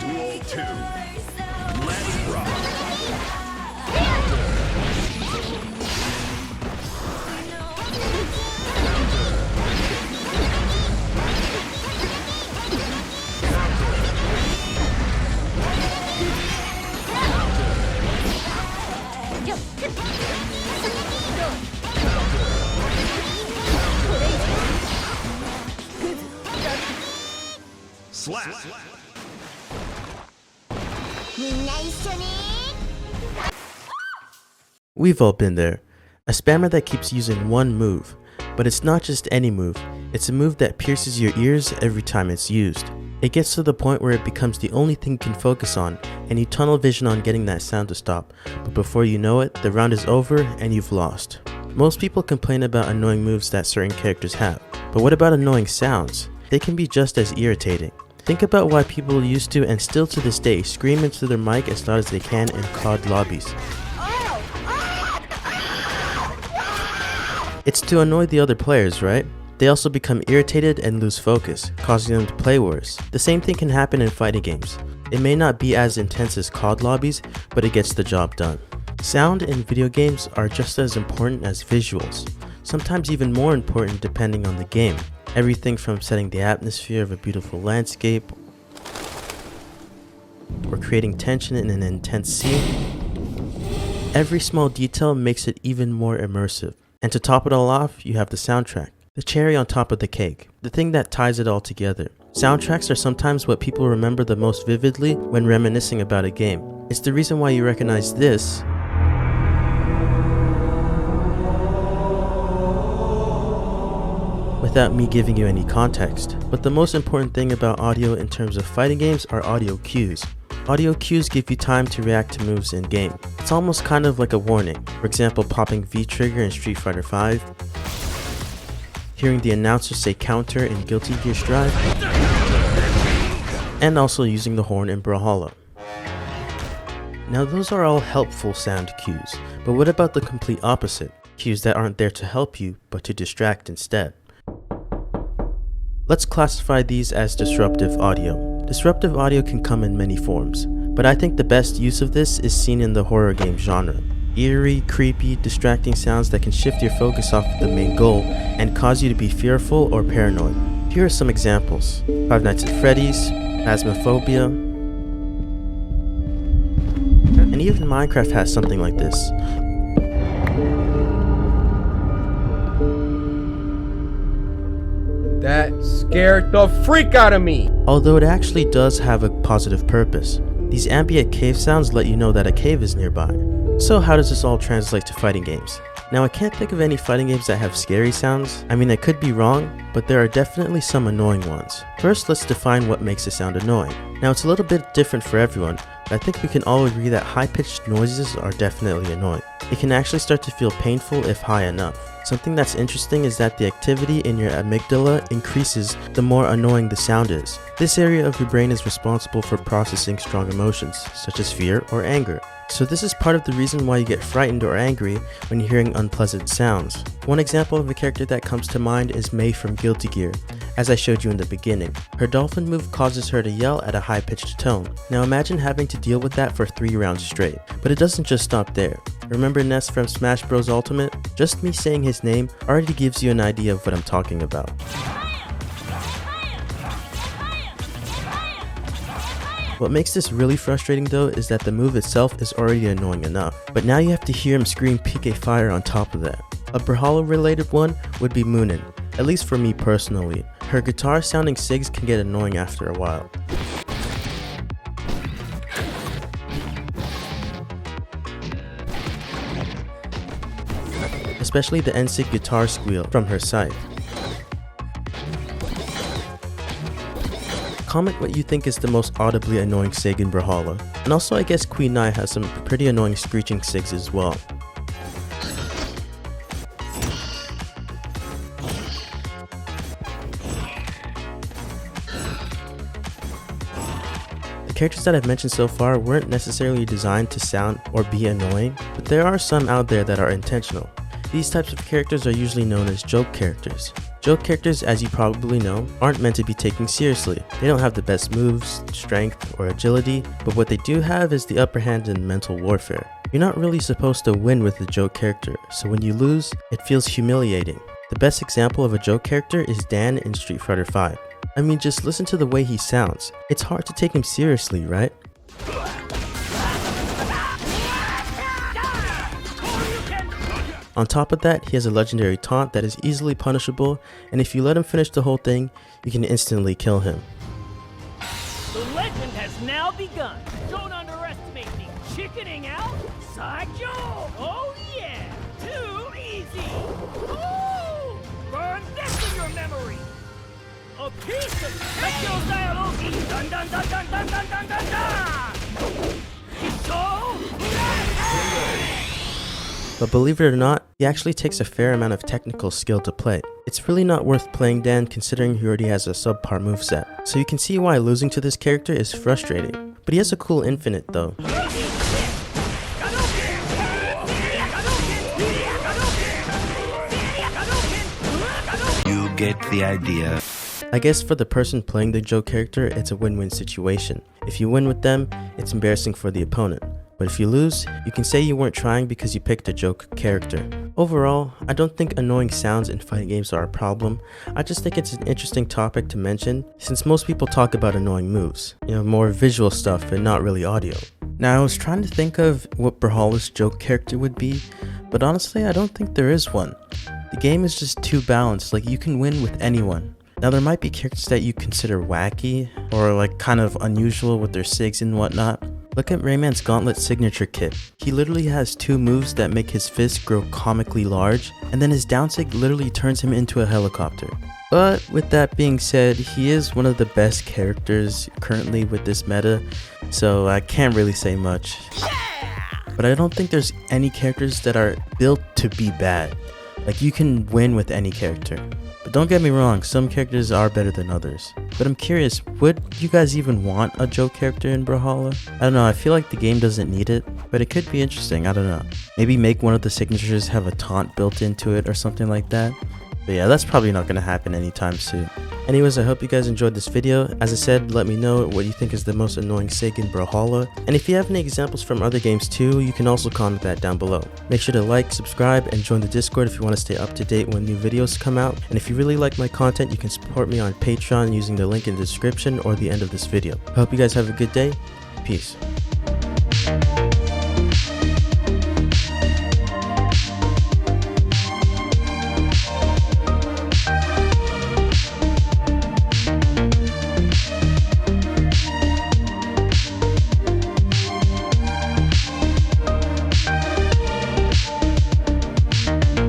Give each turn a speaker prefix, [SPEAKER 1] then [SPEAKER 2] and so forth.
[SPEAKER 1] Duel 2. Let's rock. Slap.
[SPEAKER 2] We've all been there. A spammer that keeps using one move. But it's not just any move, it's a move that pierces your ears every time it's used. It gets to the point where it becomes the only thing you can focus on, and you tunnel vision on getting that sound to stop, but before you know it, the round is over and you've lost. Most people complain about annoying moves that certain characters have, but what about annoying sounds? They can be just as irritating. Think about why people used to and still to this day scream into their mic as loud as they can in COD lobbies. It's to annoy the other players, right? They also become irritated and lose focus, causing them to play worse. The same thing can happen in fighting games. It may not be as intense as COD lobbies, but it gets the job done. Sound in video games are just as important as visuals, sometimes even more important depending on the game. Everything from setting the atmosphere of a beautiful landscape or creating tension in an intense scene. Every small detail makes it even more immersive. And to top it all off, you have the soundtrack, the cherry on top of the cake, the thing that ties it all together. Soundtracks are sometimes what people remember the most vividly when reminiscing about a game. It's the reason why you recognize this without me giving you any context. But the most important thing about audio in terms of fighting games are audio cues. Audio cues give you time to react to moves in game. It's almost kind of like a warning. For example, popping V trigger in Street Fighter V, hearing the announcer say counter in Guilty Gear Strive, and also using the horn in Brawlhalla. Now those are all helpful sound cues, but what about the complete opposite? Cues that aren't there to help you, but to distract instead. Let's classify these as disruptive audio. Disruptive audio can come in many forms, but I think the best use of this is seen in the horror game genre. Eerie, creepy, distracting sounds that can shift your focus off of the main goal and cause you to be fearful or paranoid. Here are some examples: Five Nights at Freddy's, Phasmophobia, and even Minecraft has something like this.
[SPEAKER 3] That scared the freak out of me!
[SPEAKER 2] Although it actually does have a positive purpose. These ambient cave sounds let you know that a cave is nearby. So how does this all translate to fighting games? Now I can't think of any fighting games that have scary sounds. I mean, I could be wrong, but there are definitely some annoying ones. First, let's define what makes a sound annoying. Now it's a little bit different for everyone, but I think we can all agree that high-pitched noises are definitely annoying. It can actually start to feel painful if high enough. Something that's interesting is that the activity in your amygdala increases the more annoying the sound is. This area of your brain is responsible for processing strong emotions, such as fear or anger. So this is part of the reason why you get frightened or angry when you're hearing unpleasant sounds. One example of a character that comes to mind is Mei from Guilty Gear, as I showed you in the beginning. Her dolphin move causes her to yell at a high-pitched tone. Now imagine having to deal with that for 3 rounds straight. But it doesn't just stop there. Remember Ness from Smash Bros Ultimate? Just me saying his name already gives you an idea of what I'm talking about. What makes this really frustrating though is that the move itself is already annoying enough, but now you have to hear him scream PK Fire on top of that. A Brawlhalla related one would be Moonen, at least for me personally. Her guitar sounding SIGs can get annoying after a while. Especially the NSYNC guitar squeal from her scythe. Comment what you think is the most audibly annoying SIG in Brawlhalla. And also I guess Queen Nai has some pretty annoying screeching SIGs as well. The characters that I've mentioned so far weren't necessarily designed to sound or be annoying, but there are some out there that are intentional. These types of characters are usually known as joke characters. Joke characters, as you probably know, aren't meant to be taken seriously. They don't have the best moves, strength, or agility, but what they do have is the upper hand in mental warfare. You're not really supposed to win with a joke character, so when you lose, it feels humiliating. The best example of a joke character is Dan in Street Fighter V. I mean, just listen to the way he sounds. It's hard to take him seriously, right? On top of that, he has a legendary taunt that is easily punishable, and if you let him finish the whole thing, you can instantly kill him.
[SPEAKER 4] The legend has now begun. Don't underestimate me. Chickening out? Sideshow? Oh yeah! Too easy! Ooh! Burn this in your memory! A piece of Tekyo Dun dun dun dun dun dun dun dun dun!
[SPEAKER 2] But believe it or not, he actually takes a fair amount of technical skill to play. It's really not worth playing Dan considering he already has a subpar moveset. So you can see why losing to this character is frustrating. But he has a cool infinite though.
[SPEAKER 5] You get the idea.
[SPEAKER 2] I guess for the person playing the joke character, it's a win-win situation. If you win with them, it's embarrassing for the opponent. But if you lose, you can say you weren't trying because you picked a joke character. Overall, I don't think annoying sounds in fighting games are a problem. I just think it's an interesting topic to mention since most people talk about annoying moves. More visual stuff and not really audio. Now I was trying to think of what Brawlhalla's joke character would be, but honestly I don't think there is one. The game is just too balanced, like you can win with anyone. Now there might be characters that you consider wacky or like kind of unusual with their sigs and whatnot. Look at Rayman's Gauntlet signature kit. He literally has two moves that make his fist grow comically large, and then his down sig literally turns him into a helicopter. But with that being said, he is one of the best characters currently with this meta, so I can't really say much. But I don't think there's any characters that are built to be bad. Like you can win with any character. But don't get me wrong, some characters are better than others. But I'm curious, would you guys even want a joke character in Brawlhalla? I don't know, I feel like the game doesn't need it, but it could be interesting, I don't know. Maybe make one of the signatures have a taunt built into it or something like that. But yeah, that's probably not going to happen anytime soon. Anyways, I hope you guys enjoyed this video. As I said, let me know what you think is the most annoying sig in Brawlhalla. And if you have any examples from other games too, you can also comment that down below. Make sure to like, subscribe, and join the Discord if you want to stay up to date when new videos come out. And if you really like my content, you can support me on Patreon using the link in the description or the end of this video. I hope you guys have a good day. Peace.